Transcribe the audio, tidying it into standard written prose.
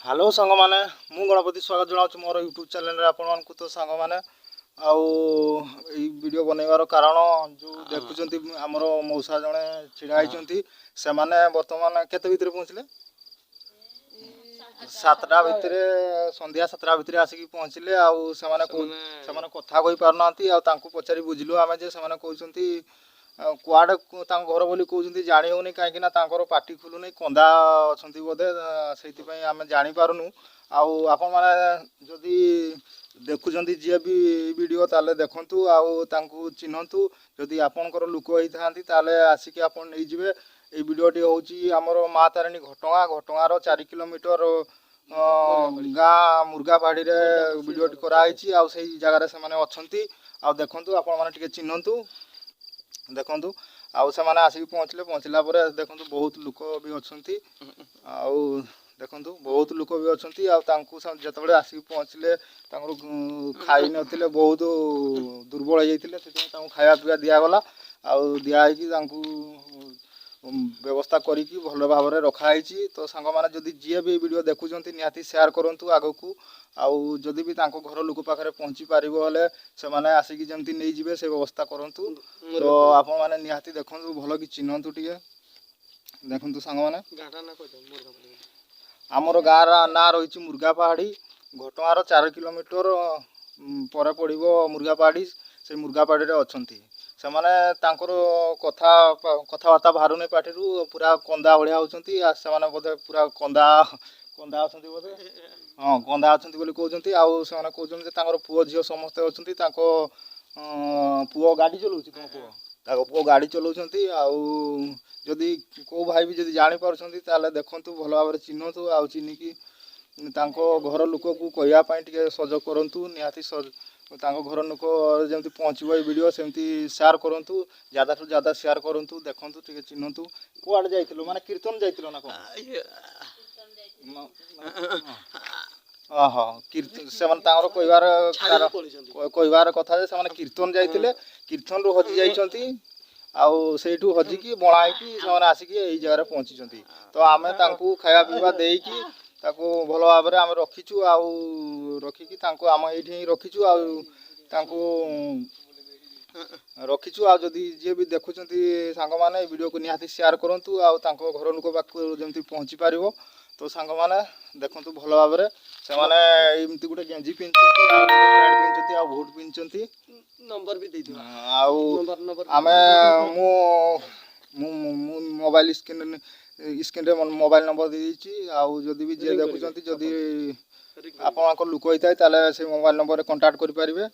Hello सांग मैंने मु गणपति स्वागत जनाऊँ मोर यूट्यूब चैनल आपण तो सांग मैंने आउ वीडियो बनइबार कारण जो देखुं आमर मौसा जड़े छिड़ा होती से मैंने बर्तमान केते भितर पहुँचले 7टा भितर संध्या 7टा भितर आसिक पहुँचले आउ से कथा कही पारना पचारि बुझलु आम जे से कहते कुआड़े घर बोली कहते जानी होनी कहीं पार्टी खुलूनी कंदा अच्छा बोधे से आम जापारूँ आपण मैंने जदि देखुं जी भी वीडियो ताले देखु आउ चिन्हतु जदि आपणकर लुक होता आसिक आप नहीं ये वीडियोटी हूँ आमर माँ तारिणी घटगाँ घटगाँर 4 किलोमीटर गाँ मुर्गापाड़ी वीडियोटी कराई आई जगार से अच्छा देखु आपण मैंने चिन्हतु देखु आउ से आसिक पहुँचले पहुँचला देखु बहुत लुक भी अच्छा देखु बहुत लुक भी अच्छा जो आसिक पहुँचले खाई नथिले बहुत दुर्बल हो खाया पीवा दिगला दिखाई व्यवस्था करी भल भाव में रखाई तो सांग मैंने जदि जी भी वीडियो देखुं निहाती शेयर करूँ आग को आउ जदि भी घर लोक पाखे पहुँची पारे से मैंने आसिक जमी नहीं जी से व्यवस्था करूँ तो आपण मैंने निहाती देखु भल कि चिन्हतु टे देखु सांग मैंने आमर गाँव ना रही मुर्गापाड़ी घटगाँर 4 किलोमीटर पर पड़ो मुर्गापाड़ी से मुर्गापाड़ी अच्छा से मैंने कथा कथबार्ता बाहर नहीं पार्टी पूरा कंदा भाया होती से बोधे पूरा कंदा कंदा अच्छा बोधे हाँ कंदा अच्छा कहते आउ से कहते पुओ झील समस्ते अच्छा पुओ गाड़ी चलाऊँ तुम पुओ पुओ गाड़ी चलाऊँ आदि को भाई भी जब जापार देखु भल भाव में चिन्हतु आउ चिन्हिकी घर लोक को कहवाई सहयोग करूँ निहाती घर लोक जमी पहुँचो ये वीडियो सेमती शेयर करूँ ज्यादा ठू ज्यादा शेयर करूँ देखु टे चिन्हतु कुआड़े जाइए माने कीर्तन जाइए ना कौन हाँ कीर्तन से कहबार कथा से कीर्तन जाइए कीर्तन रू हजि जाइछंती आउ सेठू हजिकी बणाई आसिक यही जगह पहुँची तो आम खाया पीवा देकी भल भाव में आम रखीचु रखिकी आम ये रखीचु रखीचु जदि जी भी देखुं सांग मैंने वीडियो को निहाती शेयर करूँ घर लोक पाक जमी पहुँची पार तो सांग मैंने देखु भल भाव में से एमती गोटे गेंजी पिंधुंट भोट पिंधुंट नंबर भी आम मोबाइल स्क्रीन मोबाइल नंबर दे आदि भी जी देखुं जदि आप लुक होता है से मोबाइल नंबर कांटेक्ट करें।